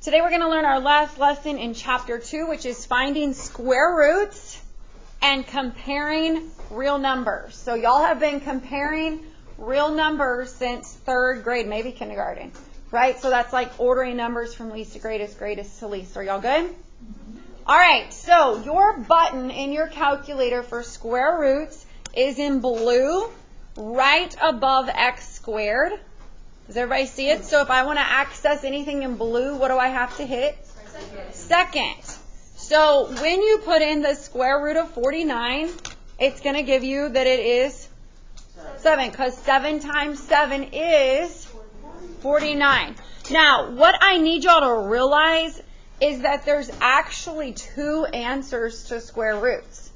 Today we're going to learn our last lesson in Chapter 2, which is finding square roots and comparing real numbers. So y'all have been comparing real numbers since 3rd grade, maybe kindergarten, right? So that's like ordering numbers from least to greatest, greatest to least. Are y'all good? All right, so your button in your calculator for square roots is in blue, right above x squared. Does everybody see it? So if I want to access anything in blue, what do I have to hit? Second. So when you put in the square root of 49, it's going to give you that it is 7, because 7 times 7 is 49. Now, what I need y'all to realize is that there's actually 2 answers to square roots.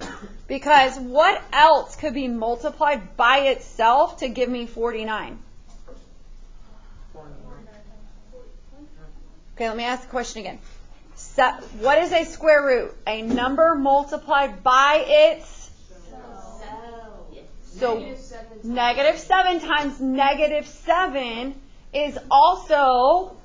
Because what else could be multiplied by itself to give me 49? Okay, let me ask the question again. What is a square root? A number multiplied by its? So negative 7 times negative 7 is also...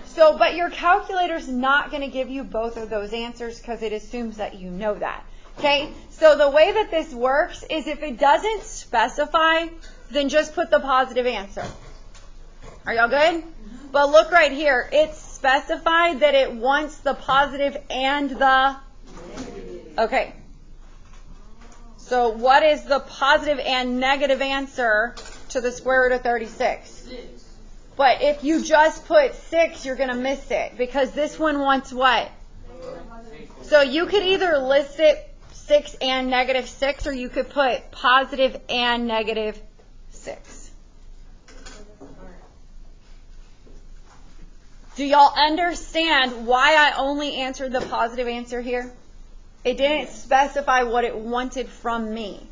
So, but your calculator's not going to give you both of those answers because it assumes that you know that. Okay? So the way that this works is if it doesn't specify, then just put the positive answer. Are y'all good? But look right here. It's specified that it wants the positive and the... Okay. So what is the positive and negative answer to the square root of 36? But if you just put 6, you're going to miss it because this one wants what? So you could either list it 6 and negative 6, or you could put positive and negative 6. Do y'all understand why I only answered the positive answer here? It didn't specify what it wanted from me,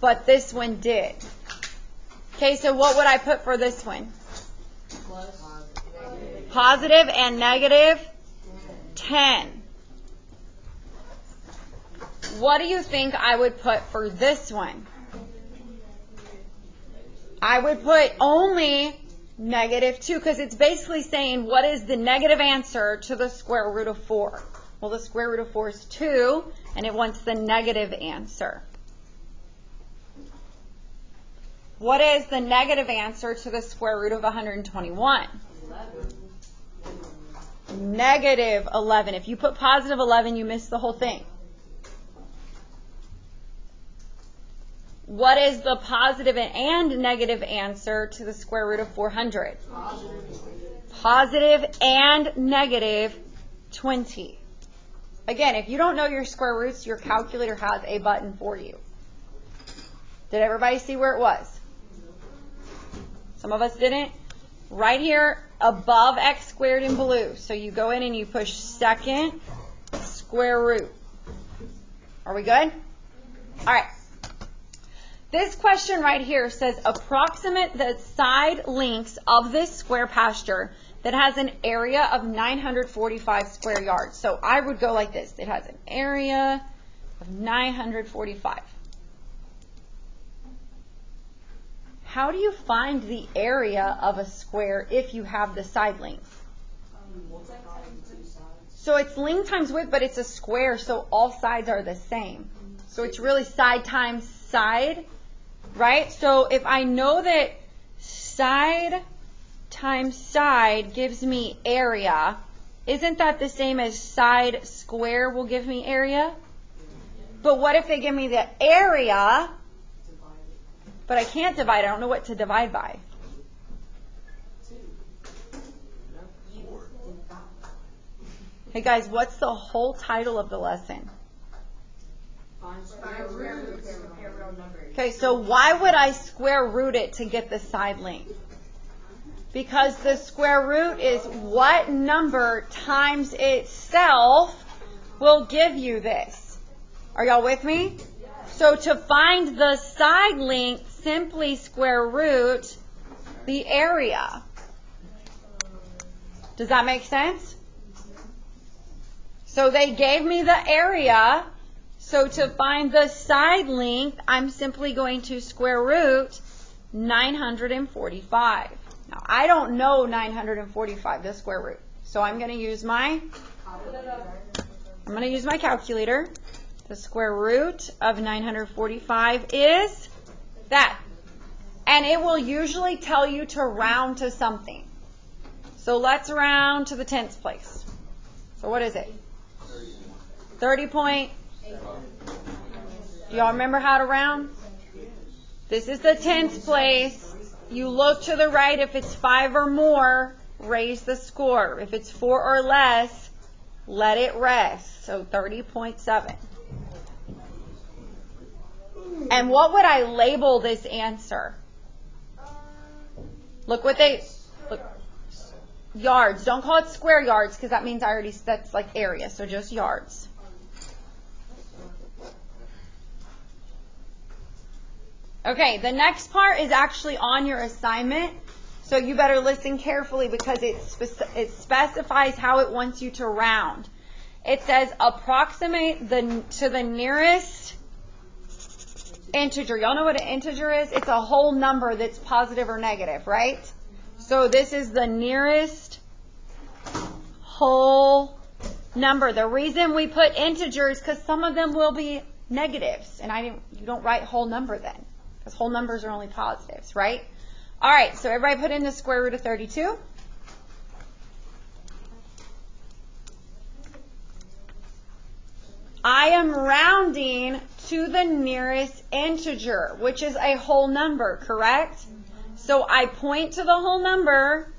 but this one did. Okay, so what would I put for this one? Positive and negative 10. What do you think I would put for this one? I would put only negative 2, because it's basically saying what is the negative answer to the square root of 4? Well, the square root of 4 is 2, and it wants the negative answer. What is the negative answer to the square root of 121? 11. Negative 11. If you put positive 11, you miss the whole thing. What is the positive and negative answer to the square root of 400? Positive and negative 20. Again, if you don't know your square roots, your calculator has a button for you. Did everybody see where it was? Some of us didn't. Right here above x squared in blue. So you go in and you push second square root. Are we good? All right. This question right here says approximate the side lengths of this square pasture that has an area of 945 square yards. So I would go like this. It has an area of 945. How do you find the area of a square if you have the side length? So it's length times width, but it's a square, so all sides are the same. So it's really side times side, right? So if I know that side times side gives me area, isn't that the same as side square will give me area? But what if they give me the area, but I can't divide? I don't know what to divide by. Hey guys, what's the whole title of the lesson? Okay, so why would I square root it to get the side length? Because the square root is what number times itself will give you this. Are y'all with me? So to find the side length, simply square root the area. Does that make sense? So they gave me the area. So to find the side length, I'm simply going to square root 945. Now, I don't know 945, the square root. So I'm going to use my calculator. The square root of 945 is that. And it will usually tell you to round to something. So let's round to the 10th place. So what is it? 30 point. Do y'all remember how to round? This is the 10th place. You look to the right. If it's 5 or more, raise the score. If it's 4 or less, let it rest. So 30.7. And what would I label this answer? Look, yards. Don't call it square yards because that means that's like area. So just yards. Okay, the next part is actually on your assignment, so you better listen carefully because it specifies how it wants you to round. It says approximate to the nearest integer. Y'all know what an integer is? It's a whole number that's positive or negative, right? So this is the nearest whole number. The reason we put integers is because some of them will be negatives, and you don't write whole number then. Because whole numbers are only positives, right? All right, so everybody put in the square root of 32. I am rounding to the nearest integer, which is a whole number, correct? So I point to the whole number.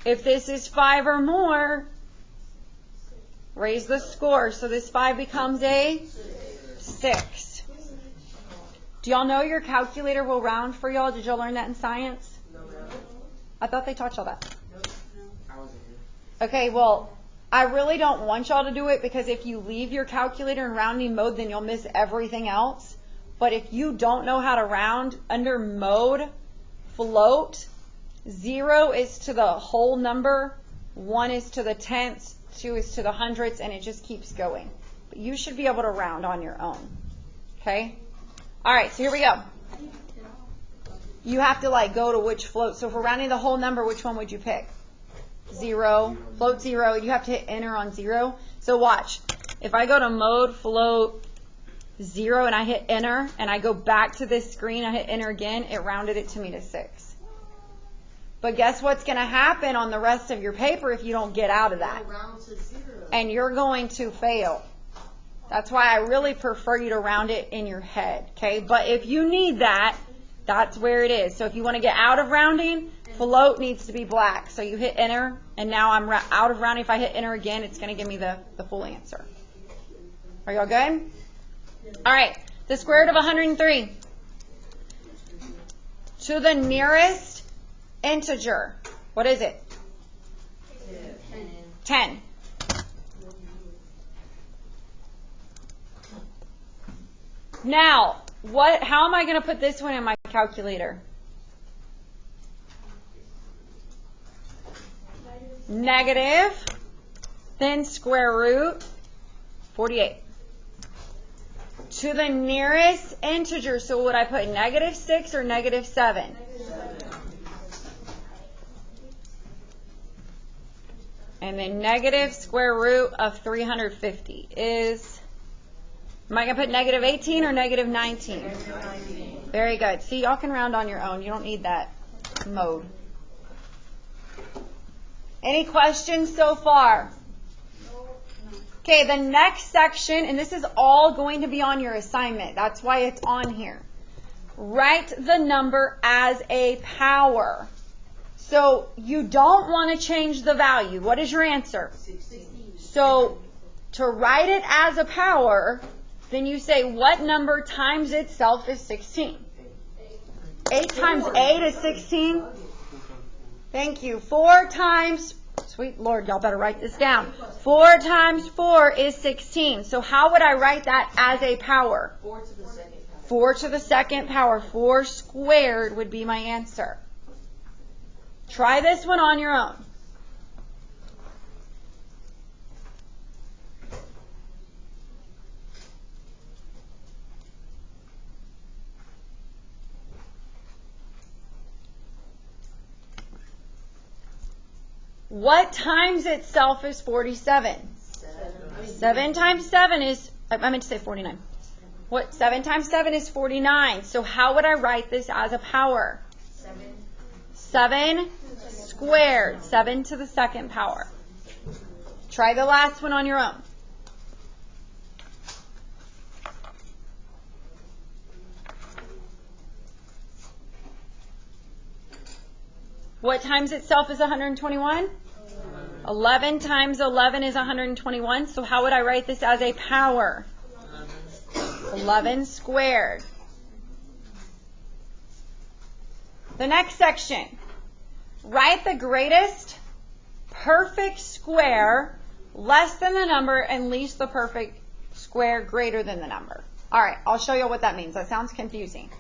If this is 5 or more, raise the score. So this 5 becomes a 6. Do y'all know your calculator will round for y'all? Did y'all learn that in science? No. I thought they taught y'all that. No. Okay, well, I really don't want y'all to do it because if you leave your calculator in rounding mode, then you'll miss everything else. But if you don't know how to round, under mode, float, 0 is to the whole number, 1 is to the tenths, 2 is to the hundredths, and it just keeps going. But you should be able to round on your own. Okay? All right, so here we go. You have to go to which float. So if we're rounding the whole number, which one would you pick? 0. Float 0. You have to hit enter on 0. So watch. If I go to mode float 0 and I hit enter and I go back to this screen, I hit enter again, it rounded it to me to 6. But guess what's going to happen on the rest of your paper if you don't get out of that? And you're going to fail. That's why I really prefer you to round it in your head, okay? But if you need that, that's where it is. So if you want to get out of rounding, float needs to be black. So you hit enter, and now I'm out of rounding. If I hit enter again, it's going to give me the full answer. Are y'all good? All right, the square root of 103. To the nearest integer. What is it? 10. Now, how am I going to put this one in my calculator? Negative, then square root, 48. To the nearest integer, so would I put negative 6 or negative 7? And then negative square root of 350 is... Am I going to put negative 18 or negative 19? Very good. See, y'all can round on your own. You don't need that mode. Any questions so far? Okay, the next section, and this is all going to be on your assignment. That's why it's on here. Write the number as a power. So you don't want to change the value. What is your answer? 16. So to write it as a power... Then you say, what number times itself is 16? 8 times 8 is 16? Thank you. 4 times, sweet Lord, y'all better write this down. 4 times 4 is 16. So how would I write that as a power? 4 to the second power. 4 to the second power. 4 squared would be my answer. Try this one on your own. What times itself is 47? 7 times 7 is, I meant to say 49. 7 times 7 is 49. So how would I write this as a power? 7 squared. 7 to the second power. Try the last one on your own. What times itself is 121? 11 times 11 is 121. So how would I write this as a power? 11 squared. The next section. Write the greatest perfect square less than the number and least the perfect square greater than the number. All right, I'll show you what that means. That sounds confusing.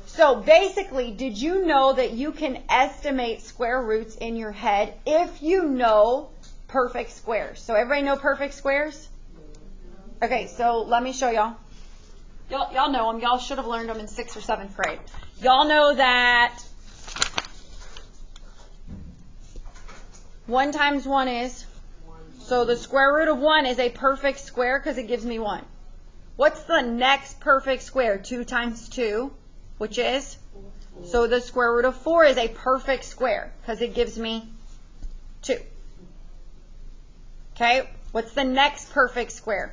So basically, did you know that you can estimate square roots in your head if you know perfect squares? So everybody know perfect squares? Okay, so let me show y'all. Y'all know them. Y'all should have learned them in 6th or 7th grade. Y'all know that 1 times 1 is, so the square root of 1 is a perfect square because it gives me 1. What's the next perfect square? 2 times 2, which is? So the square root of 4 is a perfect square because it gives me 2. Okay, what's the next perfect square?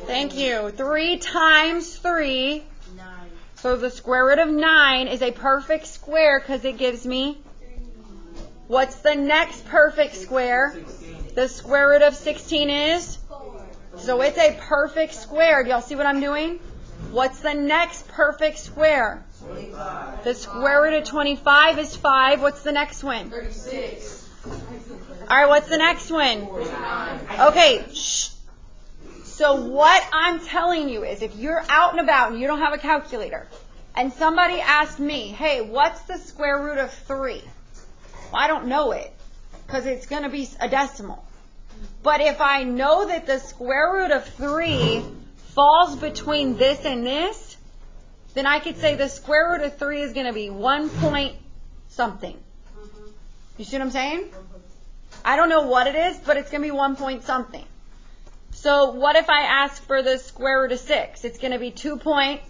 Thank you. 3 times 3. 9. So the square root of 9 is a perfect square because it gives me. What's the next perfect square? 16. The square root of 16 is? 4. So it's a perfect square. Do y'all see what I'm doing? What's the next perfect square? 25. The square root of 25 is 5. What's the next one? 36. All right, what's the next one? 49. Okay, shh. So what I'm telling you is if you're out and about and you don't have a calculator and somebody asked me, hey, what's the square root of 3? Well, I don't know it because it's going to be a decimal. But if I know that the square root of 3 falls between this and this, then I could say the square root of 3 is going to be 1 point something. You see what I'm saying? I don't know what it is, but it's going to be 1 point something. So what if I ask for the square root of 6? It's going to be 2 point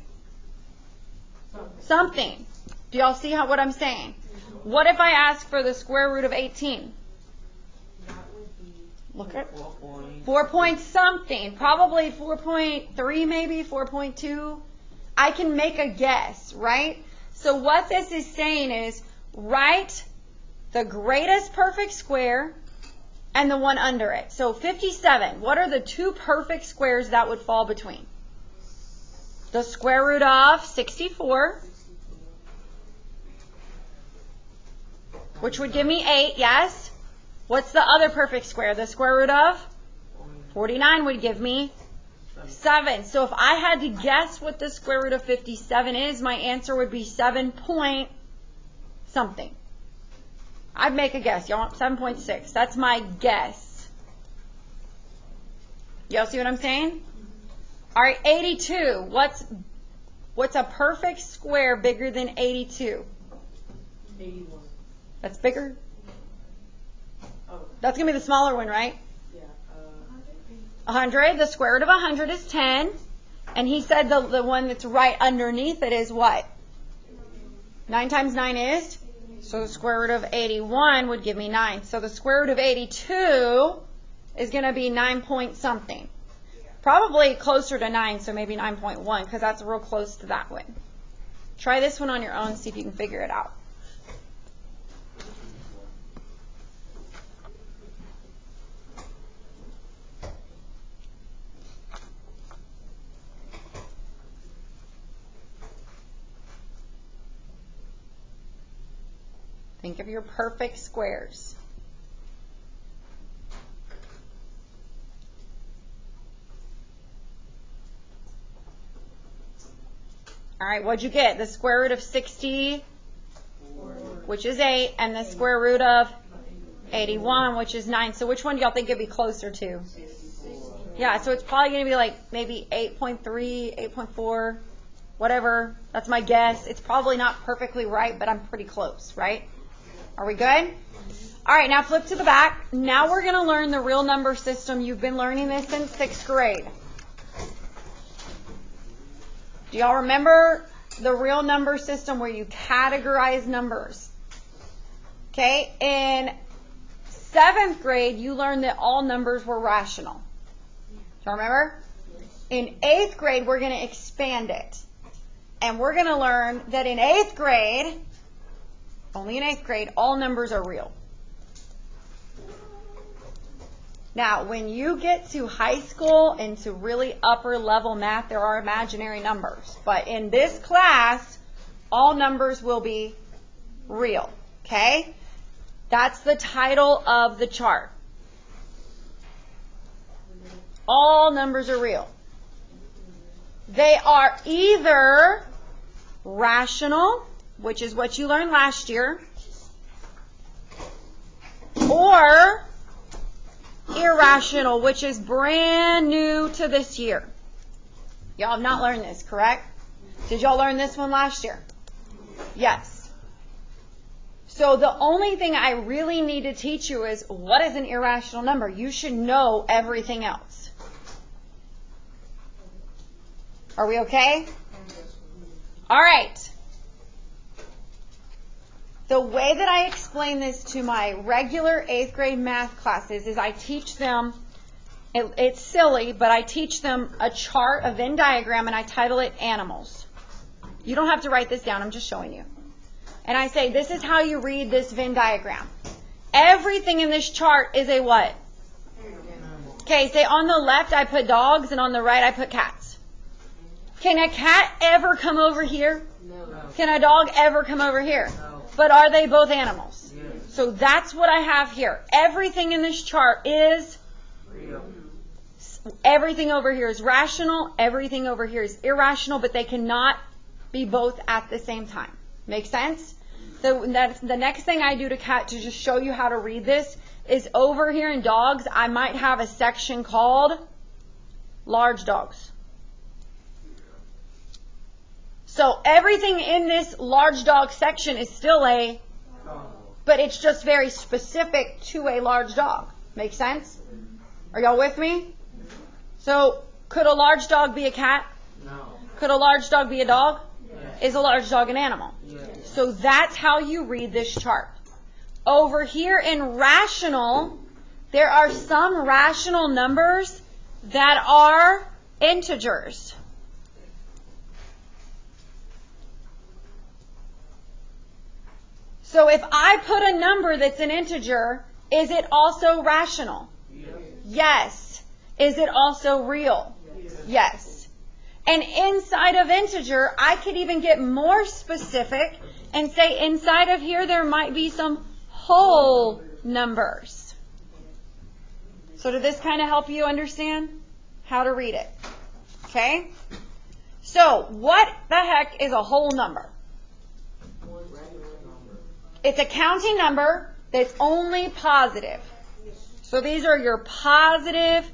something. Do y'all see what I'm saying? What if I ask for the square root of 18? Look at 4 point something. Probably 4.3 maybe, 4.2. I can make a guess, right? So what this is saying is write the greatest perfect square and the one under it. So 57, what are the 2 perfect squares that would fall between? The square root of 64, which would give me 8, yes. What's the other perfect square? The square root of 49 would give me 7. So if I had to guess what the square root of 57 is, my answer would be 7 point something. I'd make a guess. Y'all want 7.6. That's my guess. Y'all see what I'm saying? All right, 82. What's a perfect square bigger than 82? 81. That's bigger? Oh. That's going to be the smaller one, right? Yeah. 100. The square root of 100 is 10. And he said the one that's right underneath it is what? 9 times 9 is? So the square root of 81 would give me 9. So the square root of 82 is going to be 9 point something. Probably closer to 9, so maybe 9.1, because that's real close to that one. Try this one on your own, see if you can figure it out. Think of your perfect squares. All right, what'd you get? The square root of 60, which is 8, and the square root of 81, which is 9. So which one do y'all think it'd be closer to? Yeah, so it's probably going to be like maybe 8.3, 8.4, whatever. That's my guess. It's probably not perfectly right, but I'm pretty close, right? Are we good? All right, now flip to the back. Now we're going to learn the real number system. You've been learning this since 6th grade. Do y'all remember the real number system where you categorize numbers? Okay, in 7th grade, you learned that all numbers were rational. Do y'all remember? In 8th grade, we're going to expand it. And we're going to learn that in 8th grade, only in 8th grade, all numbers are real. Now, when you get to high school and to really upper level math, there are imaginary numbers. But in this class, all numbers will be real. Okay? That's the title of the chart. All numbers are real. They are either rational, which is what you learned last year, or irrational, which is brand new to this year. Y'all have not learned this, correct? Did y'all learn this one last year? Yes. So the only thing I really need to teach you is what is an irrational number. You should know everything else. Are we okay? All right. The way that I explain this to my regular 8th grade math classes is I teach them, it's silly, but I teach them a chart, a Venn diagram, and I title it animals. You don't have to write this down, I'm just showing you. And I say, this is how you read this Venn diagram. Everything in this chart is a what? Okay, say on the left I put dogs and on the right I put cats. Can a cat ever come over here? No. Can a dog ever come over here? No. But are they both animals? Yes. So that's what I have here. Everything in this chart is Real. Everything over here is rational, everything over here is irrational, but they cannot be both at the same time. Make sense? So the next thing I do to just show you how to read this is over here in dogs, I might have a section called large dogs. So everything in this large dog section is still but it's just very specific to a large dog. Make sense? Are y'all with me? So could a large dog be a cat? No. Could a large dog be a dog? Yes. Is a large dog an animal? Yes. So that's how you read this chart. Over here in rational, there are some rational numbers that are integers. So if I put a number that's an integer, is it also rational? Yes. Yes. Is it also real? Yes. And inside of integer, I could even get more specific and say inside of here there might be some whole numbers. So did this kind of help you understand how to read it? Okay? So what the heck is a whole number? It's a counting number that's only positive. So these are your positive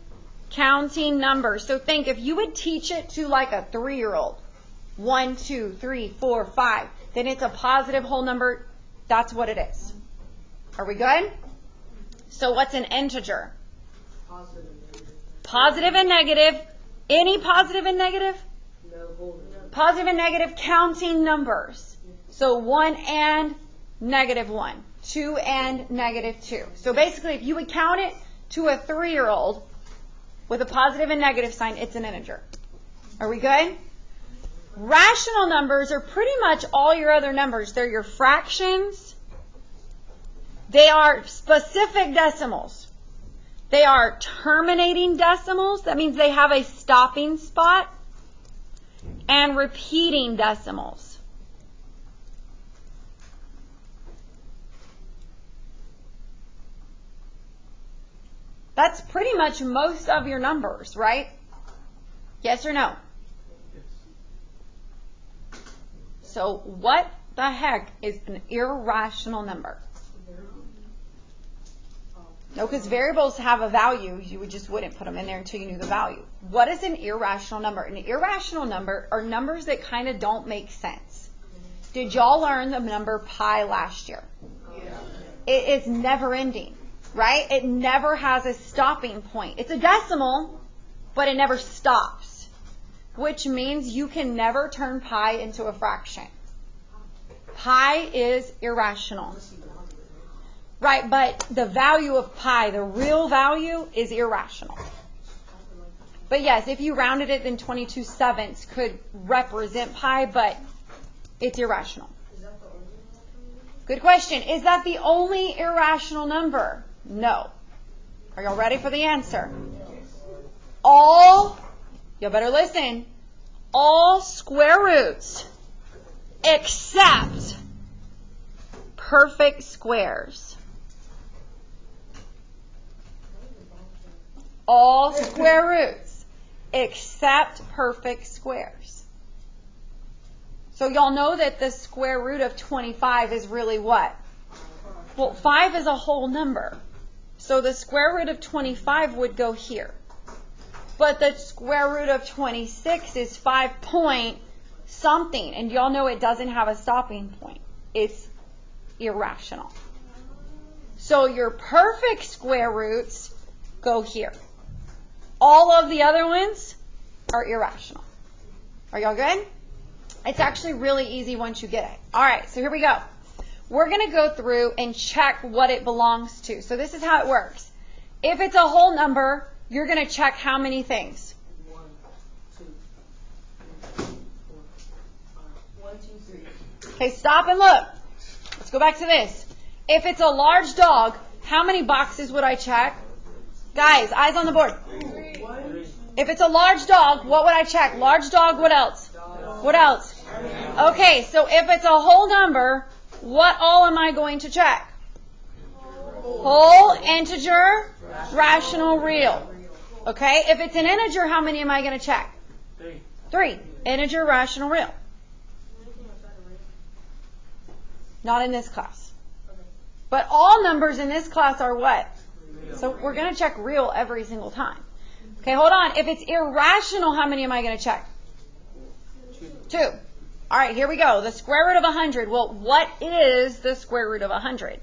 counting numbers. So think if you would teach it to like a 3-year-old, 1, 2, 3, 4, 5, then it's a positive whole number. That's what it is. Are we good? So what's an integer? Positive and negative. Any positive and negative? No. Positive and negative counting numbers. So 1 and -1, 2 and -2. So basically, if you would count it to a 3-year-old with a positive and negative sign, it's an integer. Are we good? Rational numbers are pretty much all your other numbers. They're your fractions. They are specific decimals. They are terminating decimals. That means they have a stopping spot. And repeating decimals. That's pretty much most of your numbers, right? Yes or no? So what the heck is an irrational number? No, because variables have a value. You just wouldn't put them in there until you knew the value. What is an irrational number? An irrational number are numbers that kind of don't make sense. Did y'all learn the number pi last year? Yeah. it is never ending, right? It never has a stopping point. It's a decimal, but it never stops, which means you can never turn pi into a fraction. Pi is irrational. Right, but the value of pi, the real value, is irrational. But yes, if you rounded it, then 22/7 could represent pi, but it's irrational. Good question. Is that the only irrational number? No. Are y'all ready for the answer? You better listen, all square roots except perfect squares. All square roots except perfect squares. So y'all know that the square root of 25 is really what? Well, 5 is a whole number. So the square root of 25 would go here. But the square root of 26 is 5 point something. And y'all know it doesn't have a stopping point. It's irrational. So your perfect square roots go here. All of the other ones are irrational. Are y'all good? It's actually really easy once you get it. All right, so here we go. We're going to go through and check what it belongs to. So this is how it works. If it's a whole number, you're going to check how many things? 1, 2, 3, 4, 5. 1, 2, 3. Okay, stop and look. Let's go back to this. If it's a large dog, how many boxes would I check? Guys, eyes on the board. If it's a large dog, what would I check? Large dog, what else? What else? Okay, so if it's a whole number, what all am I going to check? Whole, integer, rational, real. Okay, if it's an integer, how many am I going to check? 3. Integer, rational, real. Not in this class. But all numbers in this class are what? So we're going to check real every single time. Okay, hold on. If it's irrational, how many am I going to check? 2. All right, here we go. The square root of 100. Well, what is the square root of 100?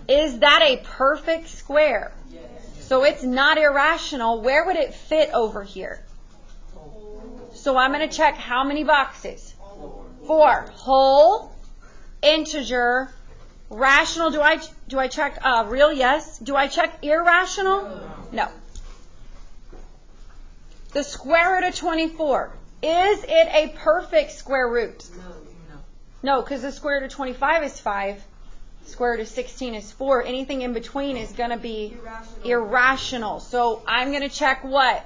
Is that a perfect square? So it's not irrational. Where would it fit over here? So I'm going to check how many boxes? 4. Whole, integer, rational. Do I check real? Yes. Do I check irrational? No. The square root of 24. Is it a perfect square root? No, because the square root of 25 is 5. The square root of 16 is 4. Anything in between is going to be irrational. So I'm going to check what?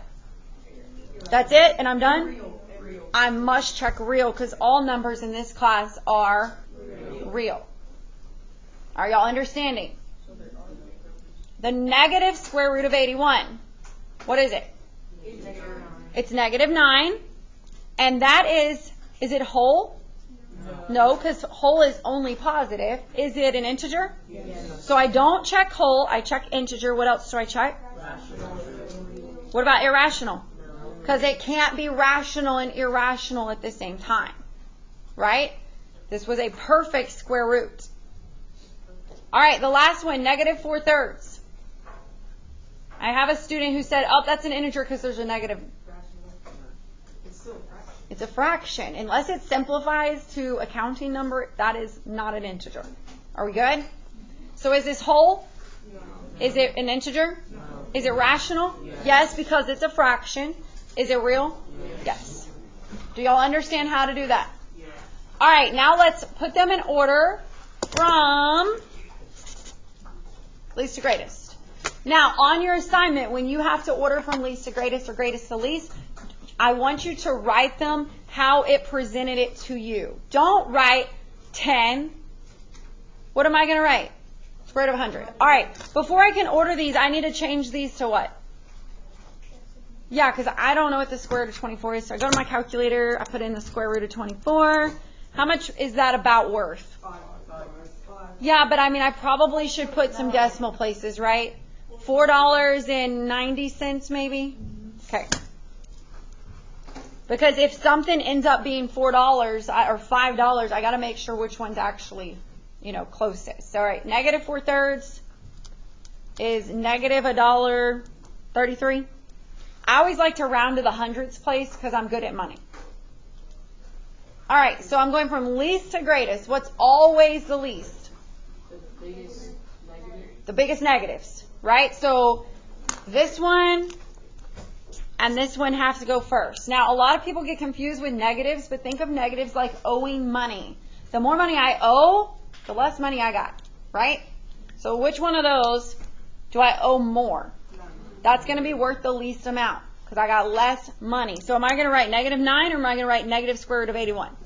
That's it? And I'm done? I must check real because all numbers in this class are real. Are y'all understanding? The negative square root of 81. What is it? It's negative 9. And that is it whole? No, because whole is only positive. Is it an integer? Yes. So I don't check whole, I check integer. What else do I check? What about irrational? Because it can't be rational and irrational at the same time. Right? This was a perfect square root. All right, the last one, negative 4/3. I have a student who said, oh, that's an integer because there's a negative. It's a fraction. Unless it simplifies to a counting number, that is not an integer. Are we good? So is this whole? Is it an integer? Is it rational? Yes, because it's a fraction. Is it real? Yes. Do y'all understand how to do that? All right, now let's put them in order from least to greatest. Now, on your assignment, when you have to order from least to greatest or greatest to least, I want you to write them how it presented it to you. Don't write 10. What am I going to write? Square root of 100. All right. Before I can order these, I need to change these to what? Yeah, because I don't know what the square root of 24 is. So I go to my calculator. I put in the square root of 24. How much is that about worth? 5. Yeah, but I mean, I probably should put some decimal places, right? $4.90 maybe? Okay. Because if something ends up being $4 or $5, I got to make sure which one's actually closest. All right, negative 4/3 is negative $1.33. I always like to round to the hundredths place because I'm good at money. All right, so I'm going from least to greatest. What's always the least? The biggest negative. The biggest negatives, right? So this one and this one have to go first. Now, a lot of people get confused with negatives, but think of negatives like owing money. The more money I owe, the less money I got, right? So which one of those do I owe more? That's going to be worth the least amount because I got less money. So am I going to write negative 9 or am I going to write negative square root of 81?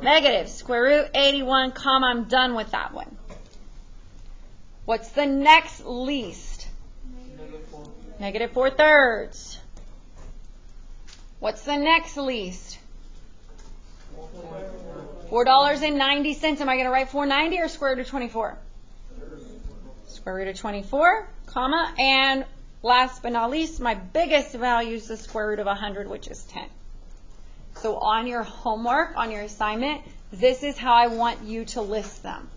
Negative square root 81, comma, I'm done with that one. What's the next least? Negative 4/3. What's the next least? $4.90. Am I going to write 490 or square root of 24? Square root of 24, comma, and last but not least, my biggest value is the square root of 100, which is 10. So on your homework, on your assignment, this is how I want you to list them.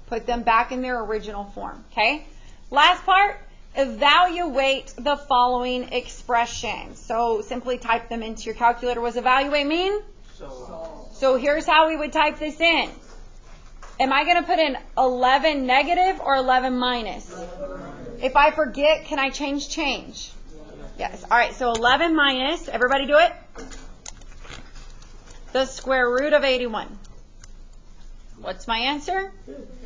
Put them back in their original form, okay? Last part, evaluate the following expressions. So simply type them into your calculator. What does evaluate mean? So here's how we would type this in. Am I going to put in 11 negative or 11 minus? If I forget, can I change? Yes. All right, so 11 minus, everybody do it? The square root of 81. What's my answer?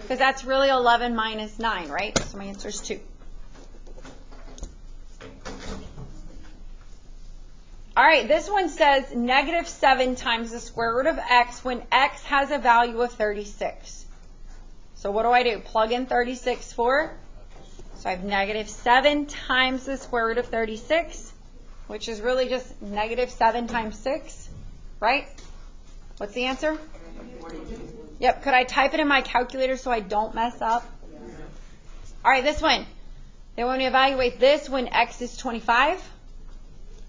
Because that's really 11 minus 9, right? So my answer is 2. All right, this one says negative 7 times the square root of x when x has a value of 36. So what do? Plug in 36 for. So I have negative 7 times the square root of 36, which is really just negative 7 times 6, right? What's the answer? Yep, could I type it in my calculator so I don't mess up? All right, this one. Then when we evaluate this when x is 25,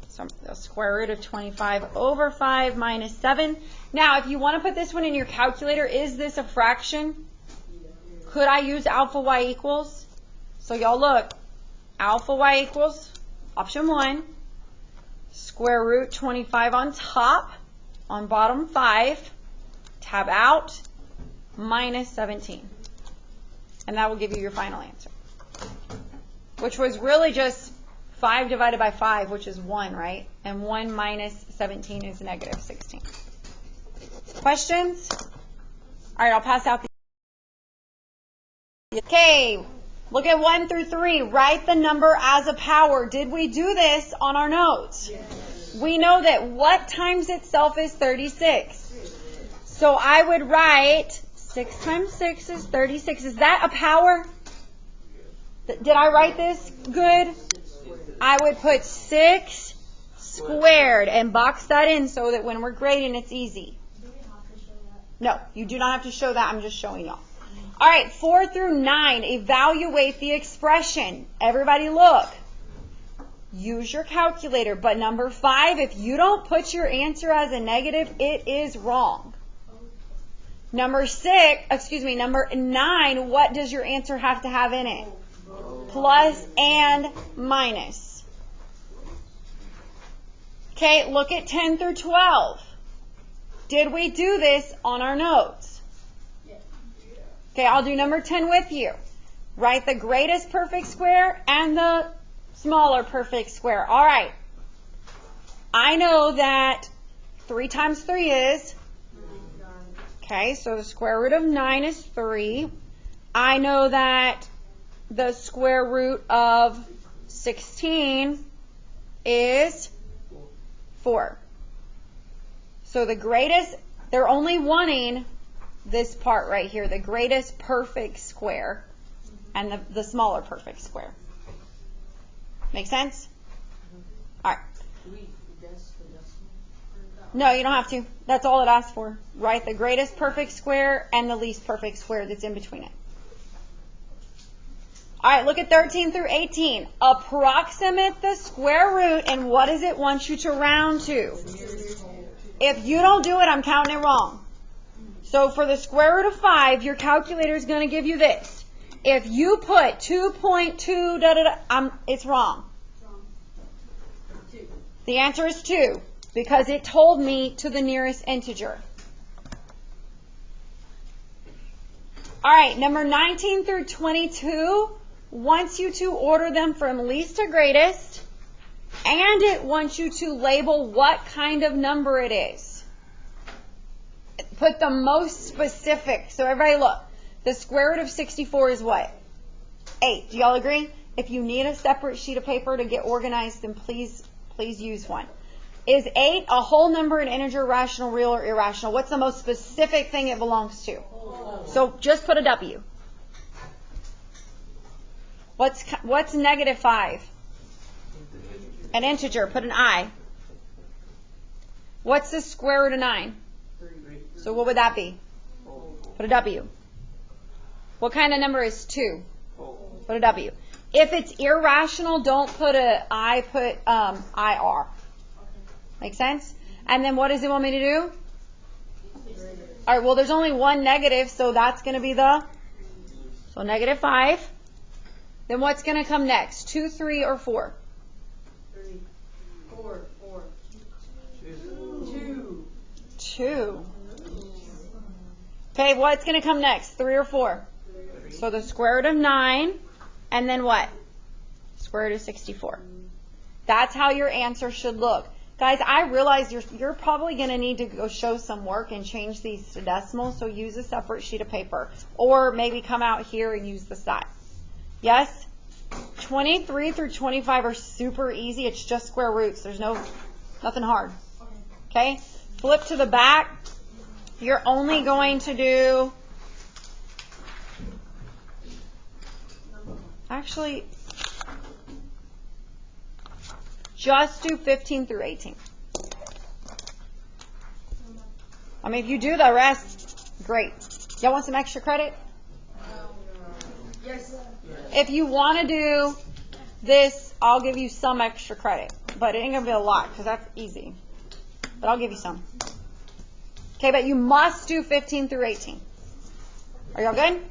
so the square root of 25 over 5 minus 7. Now, if you want to put this one in your calculator, is this a fraction? Could I use alpha y equals? So y'all look, alpha y equals, option 1, square root 25 on top, on bottom 5, tab out, minus 17. And that will give you your final answer. Which was really just 5 divided by 5, which is 1, right? And 1 minus 17 is negative 16. Questions? All right, I'll pass out the... Okay, look at 1 through 3. Write the number as a power. Did we do this on our notes? Yes. We know that what times itself is 36. So I would write 6 times 6 is 36. Is that a power? Did I write this good? I would put 6 squared and box that in so that when we're grading it's easy. Do we have to show that? No, you do not have to show that. I'm just showing y'all. All right, 4 through 9, evaluate the expression. Everybody look. Use your calculator. But number 5, if you don't put your answer as a negative, it is wrong. Number 9, what does your answer have to have in it? Plus and minus. Okay, look at 10 through 12. Did we do this on our notes? Okay, I'll do number 10 with you. Write the greatest perfect square and the smaller perfect square. All right. I know that 3 times 3 is? Okay, so the square root of 9 is 3. I know that the square root of 16 is 4. So the greatest, they're only wanting this part right here, the greatest perfect square and the smaller perfect square. Make sense? All right. No, you don't have to. That's all it asks for. Write the greatest perfect square and the least perfect square that's in between it. All right, look at 13 through 18. Approximate the square root, and what does it want you to round to? If you don't do it, I'm counting it wrong. So for the square root of 5, your calculator is going to give you this. If you put 2.2, it's wrong. The answer is 2 because it told me to the nearest integer. All right, number 19 through 22 wants you to order them from least to greatest, and it wants you to label what kind of number it is. Put the most specific. So everybody look. The square root of 64 is what? 8. Do y'all agree? If you need a separate sheet of paper to get organized, then please use one. Is 8 a whole number, an integer, rational, real, or irrational? What's the most specific thing it belongs to? So just put a W. What's negative 5? An integer. Put an I. What's the square root of 9? So what would that be? Put a W. What kind of number is 2? Put a W. If it's irrational, don't put a I, put IR. Make sense? And then what does it want me to do? All right, well, there's only one negative, so that's going to be so negative 5. Then what's going to come next? 2, 3, or 4? 3, 4, 2. Okay, what's going to come next? 3 or 4? So the square root of 9, and then what? Square root of 64. That's how your answer should look. Guys, I realize you're probably going to need to go show some work and change these to decimals, so use a separate sheet of paper. Or maybe come out here and use the side. Yes? 23 through 25 are super easy. It's just square roots. There's nothing hard. Okay? Flip to the back. You're only going to do... Actually... just do 15 through 18. I mean, if you do the rest, great. Y'all want some extra credit? Yes. If you want to do this, I'll give you some extra credit. But it ain't going to be a lot because that's easy. But I'll give you some. Okay, but you must do 15 through 18. Are y'all good?